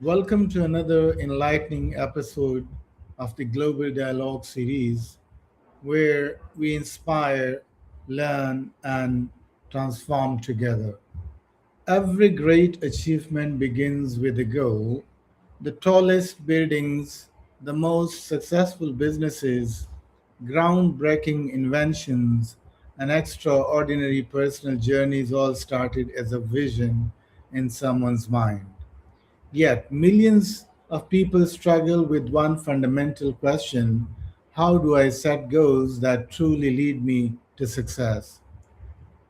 Welcome to another enlightening episode of the Global Dialogue series, where we inspire, learn, and transform together. Every great achievement begins with a goal. The tallest buildings, the most successful businesses, groundbreaking inventions, and extraordinary personal journeys all started as a vision in someone's mind. Yet, millions of people struggle with one fundamental question: how do I set goals that truly lead me to success?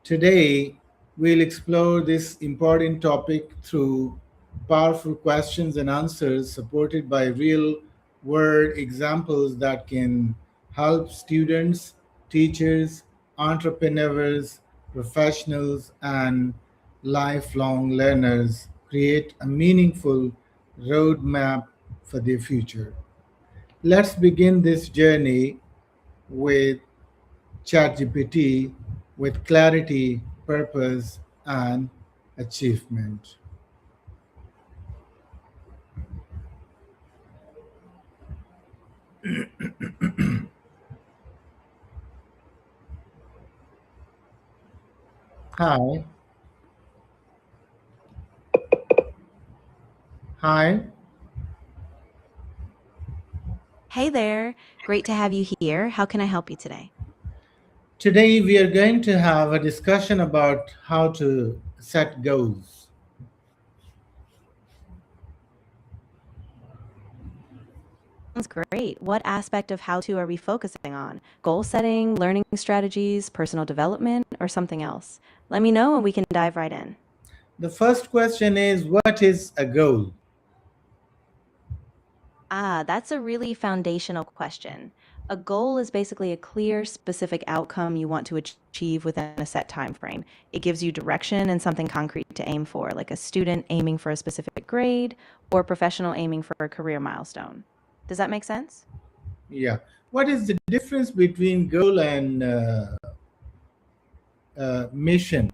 Today, we'll explore this important topic through powerful questions and answers supported by real world examples that can help students, teachers, entrepreneurs, professionals, and lifelong learners create a meaningful roadmap for their future. Let's begin this journey with Chatgpt with clarity, purpose, and achievement. Hi, hi. Hey there. Great to have you here. How can I help you today? Today we are going to have a discussion about how to set goals. Sounds great. What aspect of how to are we focusing on? Goal setting, learning strategies, personal development, or something else? Let me know and we can dive right in. The first question is, what is a goal? That's a really foundational question. A goal is basically a clear, specific outcome you want to achieve within a set time frame. It gives you direction and something concrete to aim for, like a student aiming for a specific grade or a professional aiming for a career milestone. Does that make sense? Yeah. What is the difference between goal and mission?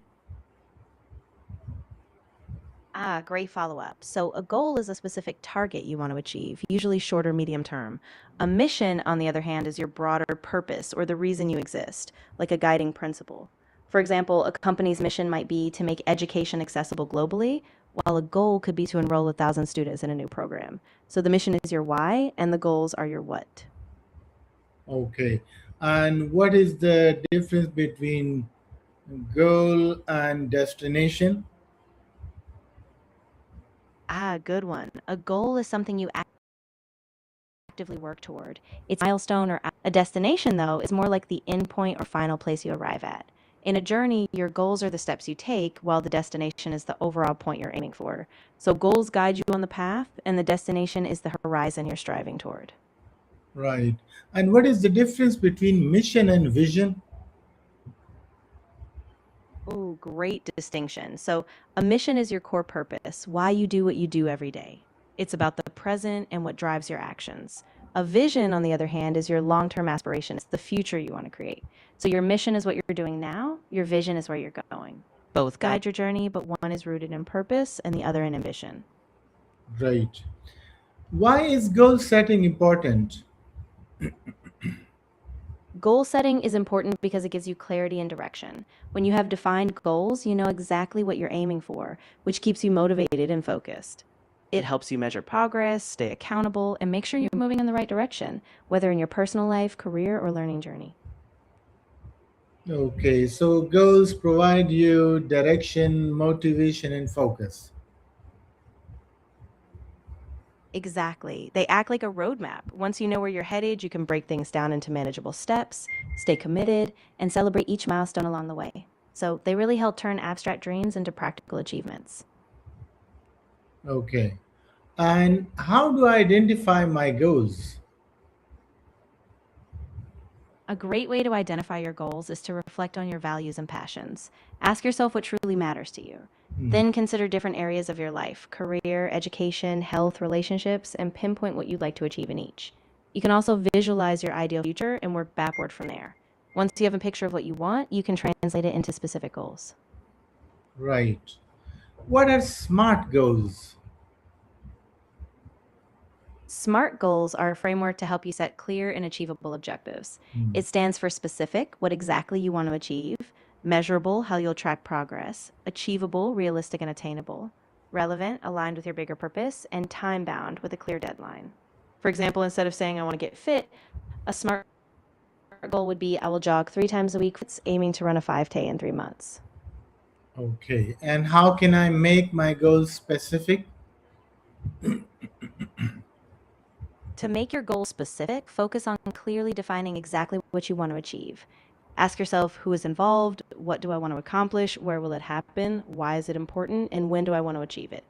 Great follow up. So, a goal is a specific target you want to achieve, usually short or medium term. A mission, on the other hand, is your broader purpose or the reason you exist, like a guiding principle. For example, a company's mission might be to make education accessible globally, while a goal could be to enroll 1,000 students in a new program. So, the mission is your why, and the goals are your what. Okay. And what is the difference between goal and destination? Good one. A goal is something you actively work toward. It's a milestone or a destination, though, is more like the end point or final place you arrive at. In a journey, your goals are the steps you take, while the destination is the overall point you're aiming for. So, goals guide you on the path, and the destination is the horizon you're striving toward. Right. And what is the difference between mission and vision? Oh, great distinction. So, a mission is your core purpose, why you do what you do every day. It's about the present and what drives your actions. A vision, on the other hand, is your long term aspiration. It's the future you want to create. So, your mission is what you're doing now, your vision is where you're going. Both guide your journey, but one is rooted in purpose and the other in ambition. Right. Why is goal setting important? Goal setting is important because it gives you clarity and direction. When you have defined goals, you know exactly what you're aiming for, which keeps you motivated and focused. It helps you measure progress, stay accountable, and make sure you're moving in the right direction, whether in your personal life, career, or learning journey. Okay, so goals provide you direction, motivation, and focus. Exactly. They act like a roadmap. Once you know where you're headed, you can break things down into manageable steps, stay committed, and celebrate each milestone along the way. So they really help turn abstract dreams into practical achievements. Okay. And how do I identify my goals? A great way to identify your goals is to reflect on your values and passions. Ask yourself what truly matters to you. Hmm. Then consider different areas of your life career, education, health, relationships and pinpoint what you'd like to achieve in each. You can also visualize your ideal future and work backward from there. Once you have a picture of what you want, you can translate it into specific goals. Right. What are SMART goals? SMART goals are a framework to help you set clear and achievable objectives. Hmm. It stands for specific, what exactly you want to achieve, measurable, how you'll track progress, achievable, realistic and attainable, relevant, aligned with your bigger purpose, and time bound with a clear deadline. For example, instead of saying I want to get fit, a SMART goal would be I will jog 3 times a week, aiming to run a 5K in 3 months. Okay. And how can I make my goals specific? To make your goal specific, focus on clearly defining exactly what you want to achieve. Ask yourself who is involved, what do I want to accomplish, where will it happen, why is it important, and when do I want to achieve it.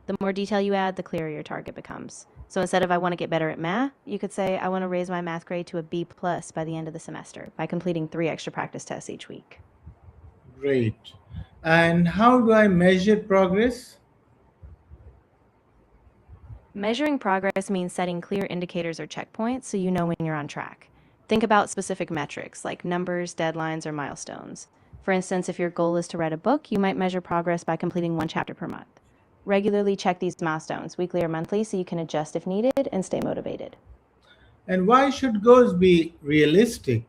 The more detail you add, the clearer your target becomes. So instead of I want to get better at math, you could say I want to raise my math grade to a B plus by the end of the semester by completing 3 extra practice tests each week. Great. And how do I measure progress? Measuring progress means setting clear indicators or checkpoints so you know when you're on track. Think about specific metrics like numbers, deadlines, or milestones. For instance, if your goal is to write a book, you might measure progress by completing 1 chapter per month. Regularly check these milestones, weekly or monthly, so you can adjust if needed and stay motivated. And why should goals be realistic?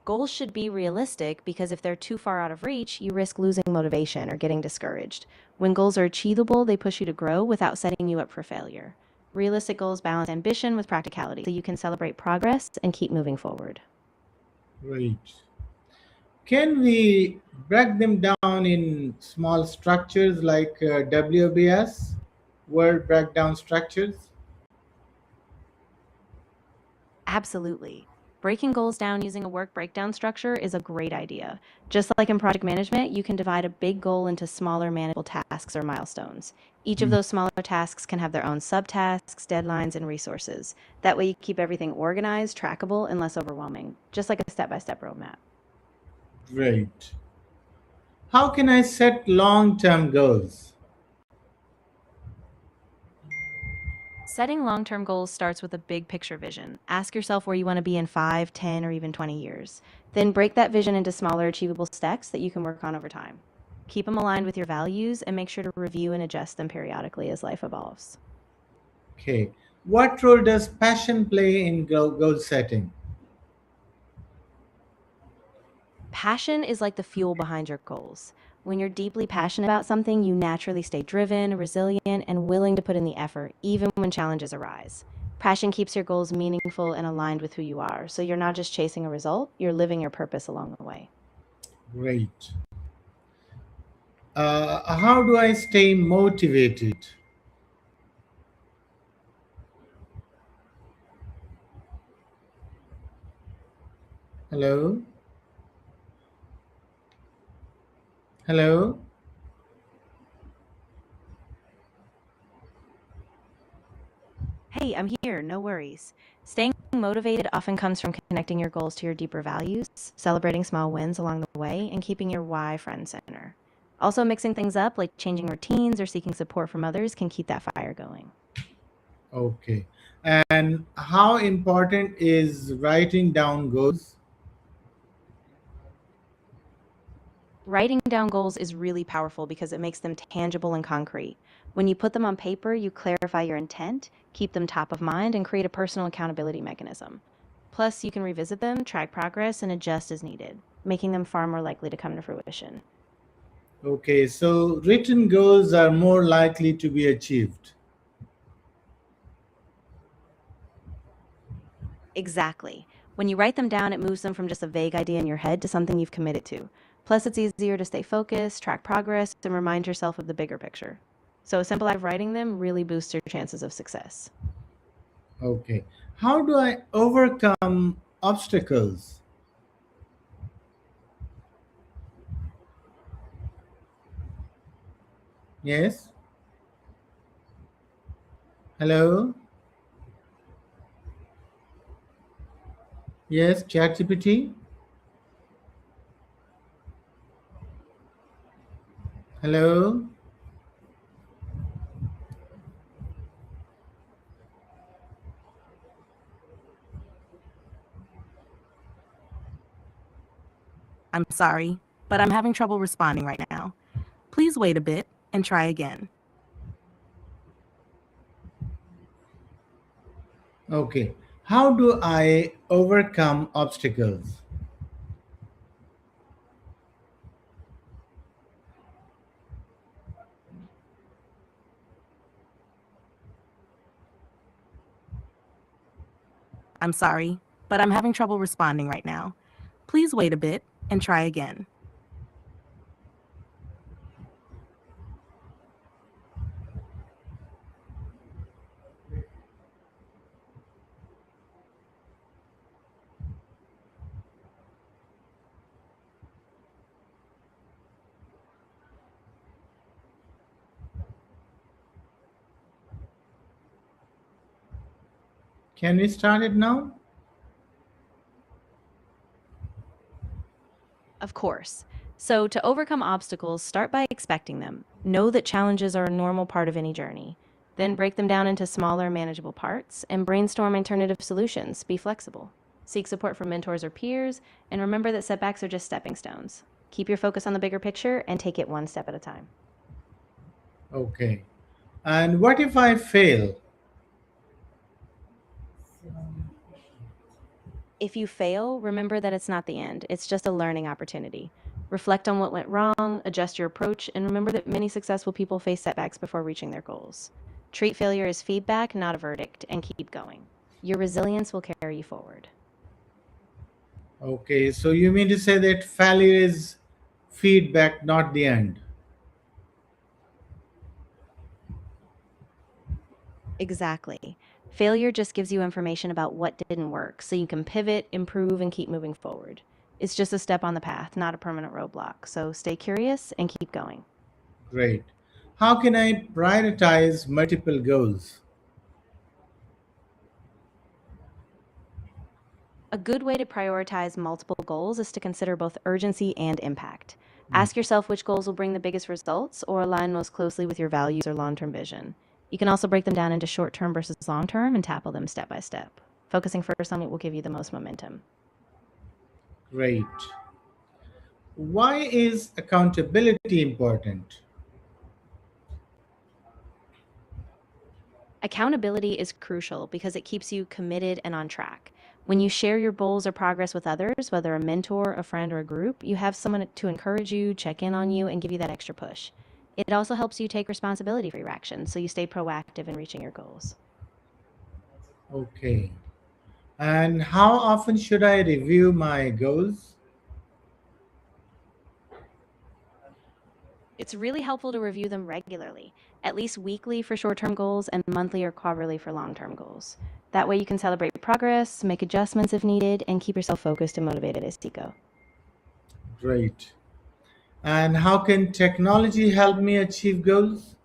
Goals should be realistic because if they're too far out of reach, you risk losing motivation or getting discouraged. When goals are achievable, they push you to grow without setting you up for failure. Realistic goals balance ambition with practicality so you can celebrate progress and keep moving forward. Great. Can we break them down in small structures like WBS, word breakdown structures? Absolutely. Breaking goals down using a work breakdown structure is a great idea. Just like in project management, you can divide a big goal into smaller manageable tasks or milestones. Each of Hmm. those smaller tasks can have their own subtasks, deadlines, and resources. That way, you keep everything organized, trackable, and less overwhelming, just like a step by step roadmap. Great. How can I set long term goals? Setting long term goals starts with a big picture vision. Ask yourself where you want to be in 5, 10, or even 20 years. Then break that vision into smaller, achievable steps that you can work on over time. Keep them aligned with your values and make sure to review and adjust them periodically as life evolves. Okay. What role does passion play in goal setting? Passion is like the fuel behind your goals. When you're deeply passionate about something, you naturally stay driven, resilient, and willing to put in the effort, even when challenges arise. Passion keeps your goals meaningful and aligned with who you are, so you're not just chasing a result, you're living your purpose along the way. Great. How do I stay motivated? Hello? Hello? Hey, I'm here, no worries. Staying motivated often comes from connecting your goals to your deeper values, celebrating small wins along the way, and keeping your why front and center. Also, mixing things up, like changing routines or seeking support from others, can keep that fire going. Okay. And how important is writing down goals? Writing down goals is really powerful because it makes them tangible and concrete. When you put them on paper, you clarify your intent, keep them top of mind, and create a personal accountability mechanism. Plus, you can revisit them, track progress, and adjust as needed, making them far more likely to come to fruition. Okay, so written goals are more likely to be achieved. Exactly. When you write them down, it moves them from just a vague idea in your head to something you've committed to. Plus, it's easier to stay focused, track progress, and remind yourself of the bigger picture. So, a simple act of writing them really boosts your chances of success. Okay. How do I overcome obstacles? Yes? Hello? Yes, ChatGPT? Hello? I'm sorry, but I'm having trouble responding right now. Please wait a bit and try again. Okay. How do I overcome obstacles? I'm sorry, but I'm having trouble responding right now. Please wait a bit and try again. Can we start it now? Of course. So, to overcome obstacles, start by expecting them. Know that challenges are a normal part of any journey. Then break them down into smaller, manageable parts and brainstorm alternative solutions. Be flexible. Seek support from mentors or peers, and remember that setbacks are just stepping stones. Keep your focus on the bigger picture and take it one step at a time. Okay. And what if I fail? If you fail, remember that it's not the end, it's just a learning opportunity. Reflect on what went wrong, adjust your approach, and remember that many successful people face setbacks before reaching their goals. Treat failure as feedback, not a verdict, and keep going. Your resilience will carry you forward. Okay, so you mean to say that failure is feedback, not the end? Exactly. Failure just gives you information about what didn't work, so you can pivot, improve, and keep moving forward. It's just a step on the path, not a permanent roadblock. So stay curious and keep going. Great. How can I prioritize multiple goals? A good way to prioritize multiple goals is to consider both urgency and impact. Ask yourself which goals will bring the biggest results or align most closely with your values or long term vision. You can also break them down into short term versus long term and tackle them step by step. Focusing first on what will give you the most momentum. Great. Why is accountability important? Accountability is crucial because it keeps you committed and on track. When you share your goals or progress with others, whether a mentor, a friend, or a group, you have someone to encourage you, check in on you, and give you that extra push. It also helps you take responsibility for your actions so you stay proactive in reaching your goals. Okay. And how often should I review my goals? It's really helpful to review them regularly, at least weekly for short term goals and monthly or quarterly for long term goals. That way, you can celebrate progress, make adjustments if needed, and keep yourself focused and motivated as you go. Great. And how can technology help me achieve goals?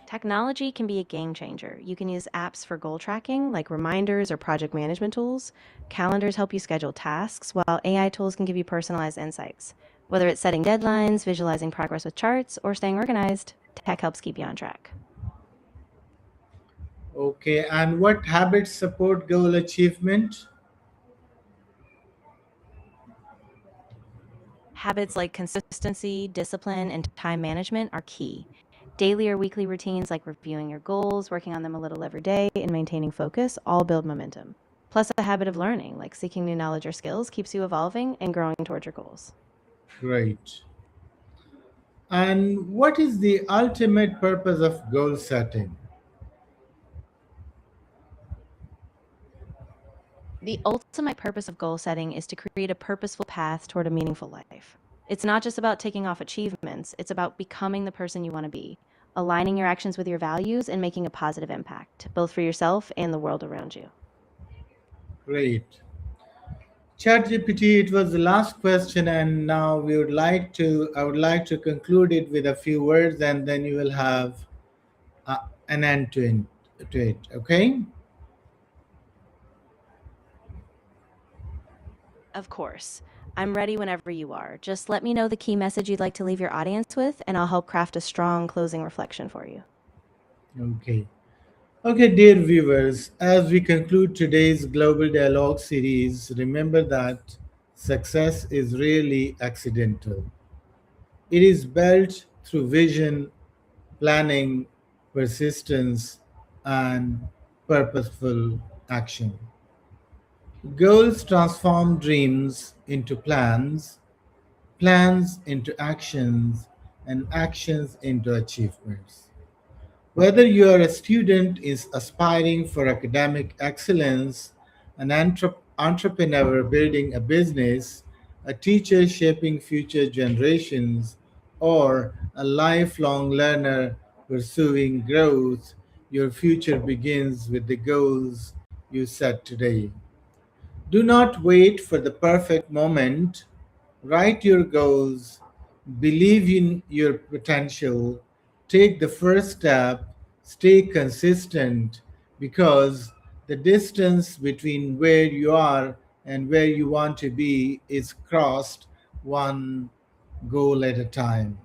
Technology can be a game changer. You can use apps for goal tracking, like reminders or project management tools. Calendars help you schedule tasks, while AI tools can give you personalized insights. Whether it's setting deadlines, visualizing progress with charts, or staying organized, tech helps keep you on track. Okay. And what habits support goal achievement? Habits like consistency, discipline, and time management are key. Daily or weekly routines like reviewing your goals, working on them a little every day, and maintaining focus all build momentum. Plus, a habit of learning, like seeking new knowledge or skills, keeps you evolving and growing towards your goals. Great. And what is the ultimate purpose of goal setting? The ultimate purpose of goal setting is to create a purposeful path toward a meaningful life. It's not just about ticking off achievements, it's about becoming the person you want to be, aligning your actions with your values, and making a positive impact, both for yourself and the world around you. Great. ChatGPT, it was the last question, and now I would like to conclude it with a few words, and then you will have an end to it. Okay? Of course. I'm ready whenever you are. Just let me know the key message you'd like to leave your audience with, and I'll help craft a strong closing reflection for you. Okay. Okay, dear viewers, as we conclude today's Global Dialogue series, remember that success is really accidental. It is built through vision, planning, persistence, and purposeful action. Goals transform dreams into plans, plans into actions, and actions into achievements. Whether you are a student is aspiring for academic excellence, an entrepreneur building a business, a teacher shaping future generations, or a lifelong learner pursuing growth, your future begins with the goals you set today. Do not wait for the perfect moment. Write your goals, believe in your potential, take the first step, stay consistent because the distance between where you are and where you want to be is crossed one goal at a time.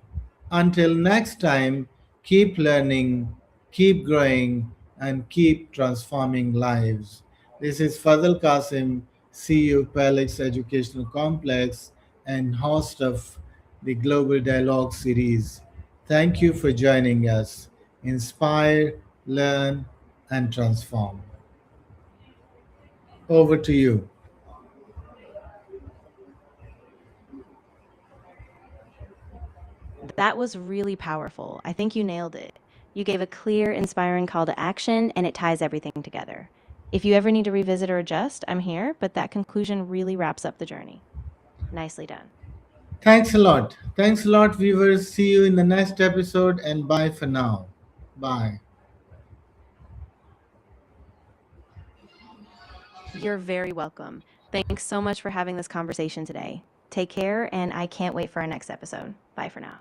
Until next time, keep learning, keep growing, and keep transforming lives. This is Fazal Qasim, CEO Palex Educational Complex and host of the Global Dialogue series. Thank you for joining us. Inspire, learn, and transform. Over to you. That was really powerful. I think you nailed it. You gave a clear, inspiring call to action, and it ties everything together. If you ever need to revisit or adjust, I'm here, but that conclusion really wraps up the journey. Nicely done. Thanks a lot. Thanks a lot, viewers. See you in the next episode, and bye for now. Bye. You're very welcome. Thanks so much for having this conversation today. Take care, and I can't wait for our next episode. Bye for now.